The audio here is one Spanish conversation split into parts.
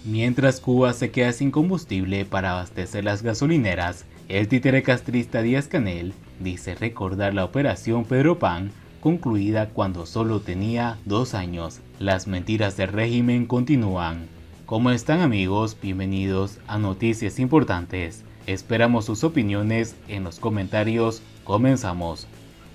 Mientras Cuba se queda sin combustible para abastecer las gasolineras, el títere castrista Díaz-Canel dice recordar la operación Pedro Pan, concluida cuando solo tenía 2 años. Las mentiras del régimen continúan. ¿Cómo están, amigos? Bienvenidos a Noticias Importantes. Esperamos sus opiniones en los comentarios. Comenzamos.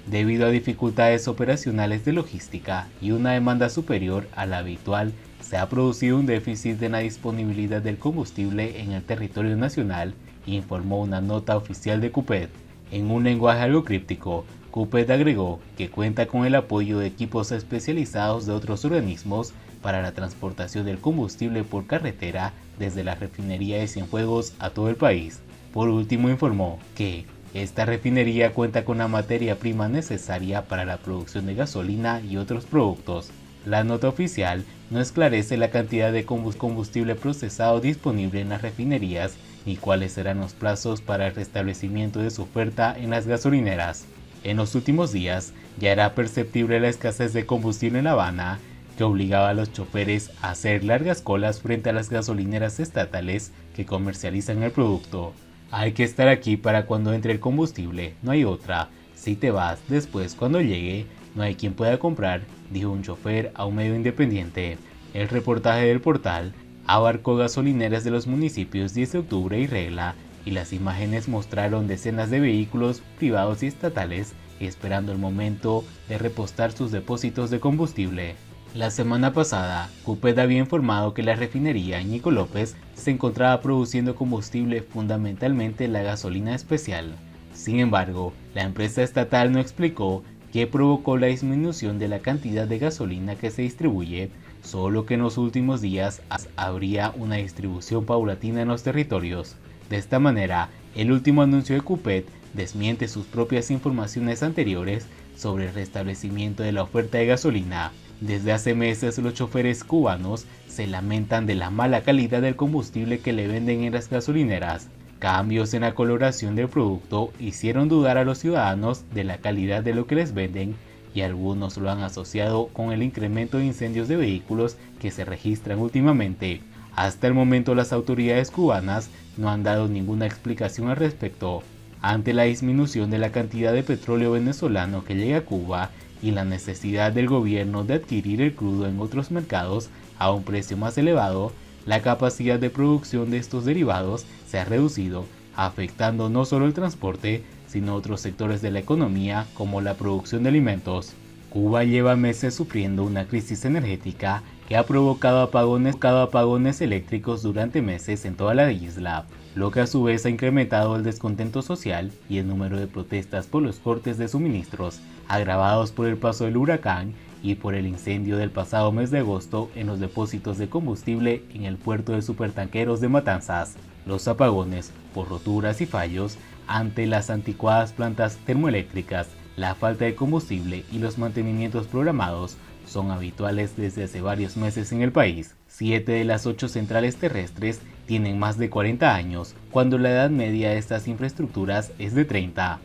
Debido a dificultades operacionales de logística y una demanda superior a la habitual, se ha producido un déficit en la disponibilidad del combustible en el territorio nacional, informó una nota oficial de CUPET. En un lenguaje algo críptico, CUPET agregó que cuenta con el apoyo de equipos especializados de otros organismos para la transportación del combustible por carretera desde la refinería de Cienfuegos a todo el país. Por último, informó que esta refinería cuenta con la materia prima necesaria para la producción de gasolina y otros productos. La nota oficial no esclarece la cantidad de combustible procesado disponible en las refinerías ni cuáles serán los plazos para el restablecimiento de su oferta en las gasolineras. En los últimos días ya era perceptible la escasez de combustible en La Habana, que obligaba a los choferes a hacer largas colas frente a las gasolineras estatales que comercializan el producto. Hay que estar aquí para cuando entre el combustible, no hay otra. Si te vas después cuando llegue, no hay quien pueda comprar, dijo un chofer a un medio independiente. El reportaje del portal abarcó gasolineras de los municipios 10 de Octubre y Regla, y las imágenes mostraron decenas de vehículos privados y estatales esperando el momento de repostar sus depósitos de combustible. La semana pasada, CUPET había informado que la refinería Ñico López se encontraba produciendo combustible, fundamentalmente la gasolina especial. Sin embargo, la empresa estatal no explicó qué provocó la disminución de la cantidad de gasolina que se distribuye, solo que en los últimos días habría una distribución paulatina en los territorios. De esta manera, el último anuncio de CUPET desmiente sus propias informaciones anteriores sobre el restablecimiento de la oferta de gasolina. Desde hace meses los choferes cubanos se lamentan de la mala calidad del combustible que le venden en las gasolineras. Cambios en la coloración del producto hicieron dudar a los ciudadanos de la calidad de lo que les venden, y algunos lo han asociado con el incremento de incendios de vehículos que se registran últimamente. Hasta el momento las autoridades cubanas no han dado ninguna explicación al respecto. Ante la disminución de la cantidad de petróleo venezolano que llega a Cuba y la necesidad del gobierno de adquirir el crudo en otros mercados a un precio más elevado, la capacidad de producción de estos derivados se ha reducido, afectando no solo el transporte, sino otros sectores de la economía como la producción de alimentos. Cuba lleva meses sufriendo una crisis energética que ha provocado apagones eléctricos durante meses en toda la isla, lo que a su vez ha incrementado el descontento social y el número de protestas por los cortes de suministros, agravados por el paso del huracán y por el incendio del pasado mes de agosto en los depósitos de combustible en el puerto de supertanqueros de Matanzas. Los apagones, por roturas y fallos, ante las anticuadas plantas termoeléctricas, la falta de combustible y los mantenimientos programados son habituales desde hace varios meses en el país. 7 de las 8 centrales terrestres tienen más de 40 años, cuando la edad media de estas infraestructuras es de 30.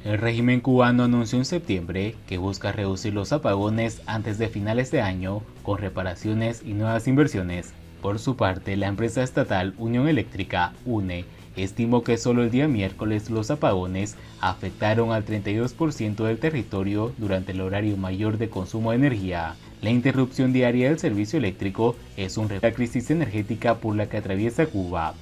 El régimen cubano anunció en septiembre que busca reducir los apagones antes de finales de año con reparaciones y nuevas inversiones. Por su parte, la empresa estatal Unión Eléctrica, UNE, estimó que solo el día miércoles los apagones afectaron al 32% del territorio durante el horario mayor de consumo de energía. La interrupción diaria del servicio eléctrico es un reflejo de la crisis energética por la que atraviesa Cuba.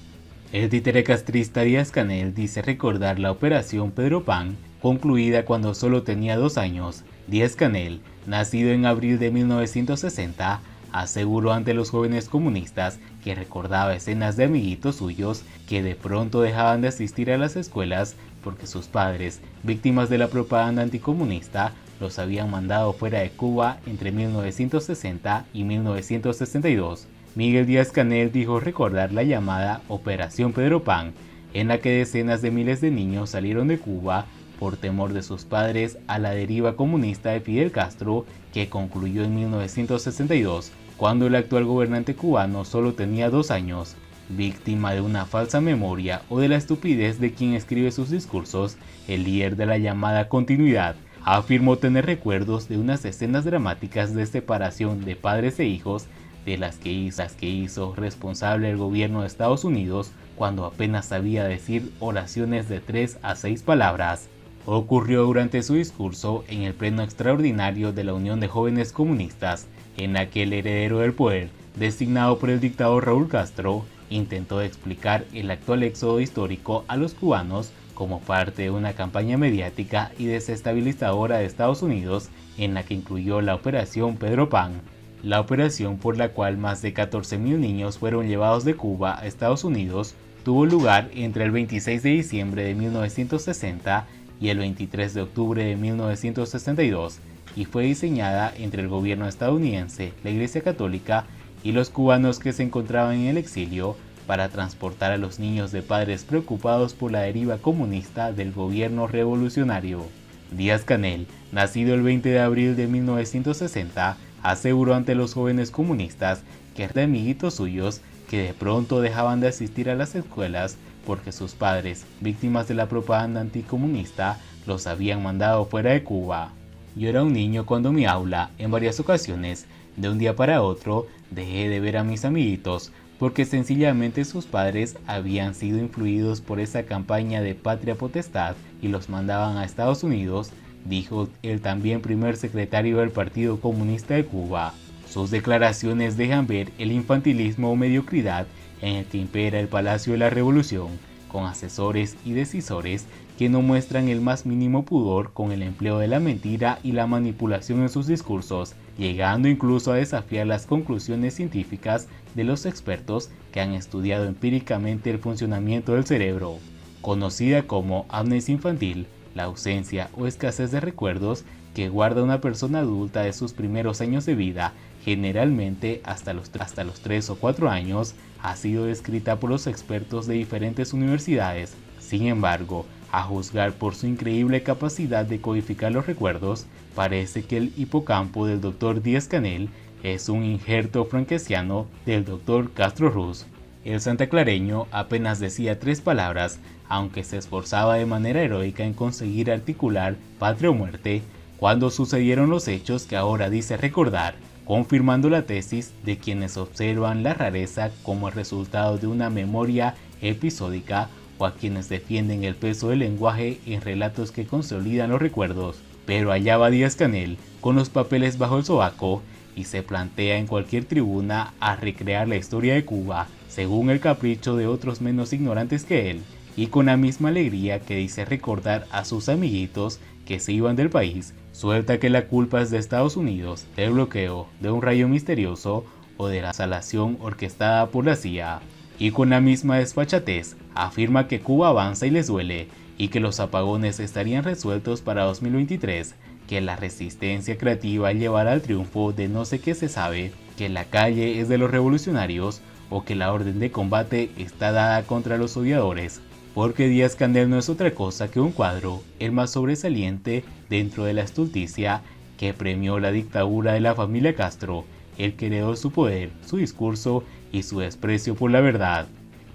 El títere castrista Díaz-Canel dice recordar la operación Pedro Pan, concluida cuando solo tenía 2 años. Díaz-Canel, nacido en abril de 1960, aseguró ante los jóvenes comunistas que recordaba escenas de amiguitos suyos que de pronto dejaban de asistir a las escuelas porque sus padres, víctimas de la propaganda anticomunista, los habían mandado fuera de Cuba entre 1960 y 1962. Miguel Díaz-Canel dijo recordar la llamada Operación Pedro Pan, en la que decenas de miles de niños salieron de Cuba por temor de sus padres a la deriva comunista de Fidel Castro, que concluyó en 1962, cuando el actual gobernante cubano solo tenía 2 años. Víctima de una falsa memoria o de la estupidez de quien escribe sus discursos, el líder de la llamada continuidad afirmó tener recuerdos de unas escenas dramáticas de separación de padres e hijos de las que hizo responsable el gobierno de Estados Unidos cuando apenas sabía decir oraciones de 3 a 6 palabras. Ocurrió durante su discurso en el pleno extraordinario de la Unión de Jóvenes Comunistas, en la que el heredero del poder, designado por el dictador Raúl Castro, intentó explicar el actual éxodo histórico a los cubanos como parte de una campaña mediática y desestabilizadora de Estados Unidos, en la que incluyó la Operación Pedro Pan. La operación, por la cual más de 14.000 niños fueron llevados de Cuba a Estados Unidos, tuvo lugar entre el 26 de diciembre de 1960 y el 23 de octubre de 1962, y fue diseñada entre el gobierno estadounidense, la Iglesia Católica y los cubanos que se encontraban en el exilio para transportar a los niños de padres preocupados por la deriva comunista del gobierno revolucionario. Díaz-Canel, nacido el 20 de abril de 1960, aseguró ante los jóvenes comunistas que eran amiguitos suyos que de pronto dejaban de asistir a las escuelas porque sus padres, víctimas de la propaganda anticomunista, los habían mandado fuera de Cuba. Yo era un niño cuando en mi aula, en varias ocasiones, de un día para otro, dejé de ver a mis amiguitos porque sencillamente sus padres habían sido influidos por esa campaña de patria potestad y los mandaban a Estados Unidos, dijo el también primer secretario del Partido Comunista de Cuba. Sus declaraciones dejan ver el infantilismo o mediocridad en el que impera el Palacio de la Revolución, con asesores y decisores que no muestran el más mínimo pudor con el empleo de la mentira y la manipulación en sus discursos, llegando incluso a desafiar las conclusiones científicas de los expertos que han estudiado empíricamente el funcionamiento del cerebro. Conocida como amnesia infantil, la ausencia o escasez de recuerdos que guarda una persona adulta de sus primeros años de vida, generalmente hasta los 3 o 4 años, ha sido descrita por los expertos de diferentes universidades. Sin embargo, a juzgar por su increíble capacidad de codificar los recuerdos, parece que el hipocampo del Dr. Díaz-Canel es un injerto franquesiano del Dr. Castro Ruz. El santaclareño apenas decía 3 palabras, aunque se esforzaba de manera heroica en conseguir articular patria o muerte, cuando sucedieron los hechos que ahora dice recordar, confirmando la tesis de quienes observan la rareza como el resultado de una memoria episódica o a quienes defienden el peso del lenguaje en relatos que consolidan los recuerdos. Pero allá va Díaz-Canel con los papeles bajo el sobaco y se plantea en cualquier tribuna a recrear la historia de Cuba según el capricho de otros menos ignorantes que él, y con la misma alegría que dice recordar a sus amiguitos que se iban del país, suelta que la culpa es de Estados Unidos, del bloqueo, de un rayo misterioso o de la salación orquestada por la CIA. Y con la misma desfachatez afirma que Cuba avanza y les duele, y que los apagones estarían resueltos para 2023, que la resistencia creativa llevará al triunfo de no sé qué se sabe, que la calle es de los revolucionarios o que la orden de combate está dada contra los odiadores. Porque Díaz-Canel no es otra cosa que un cuadro, el más sobresaliente dentro de la estulticia que premió la dictadura de la familia Castro, el que heredó su poder, su discurso y su desprecio por la verdad.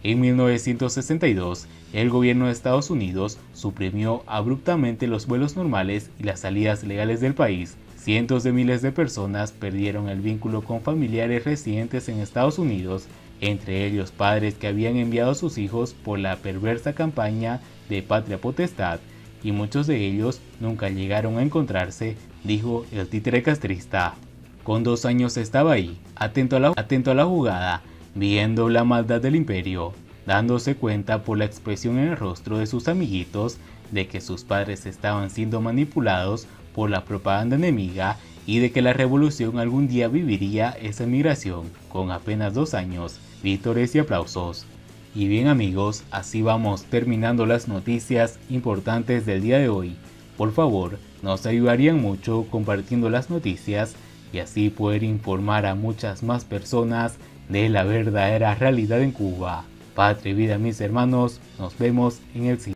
En 1962, el gobierno de Estados Unidos suprimió abruptamente los vuelos normales y las salidas legales del país. Cientos de miles de personas perdieron el vínculo con familiares residentes en Estados Unidos, entre ellos padres que habían enviado a sus hijos por la perversa campaña de patria potestad, y muchos de ellos nunca llegaron a encontrarse, dijo el títere castrista. Con 2 años estaba ahí, atento a la jugada, viendo la maldad del imperio, dándose cuenta por la expresión en el rostro de sus amiguitos de que sus padres estaban siendo manipulados por la propaganda enemiga y de que la revolución algún día viviría esa migración. Con apenas 2 años, vítores y aplausos. Y bien amigos, así vamos terminando las noticias importantes del día de hoy. Por favor, nos ayudarían mucho compartiendo las noticias y así poder informar a muchas más personas de la verdadera realidad en Cuba. Patria y vida mis hermanos, nos vemos en el siguiente.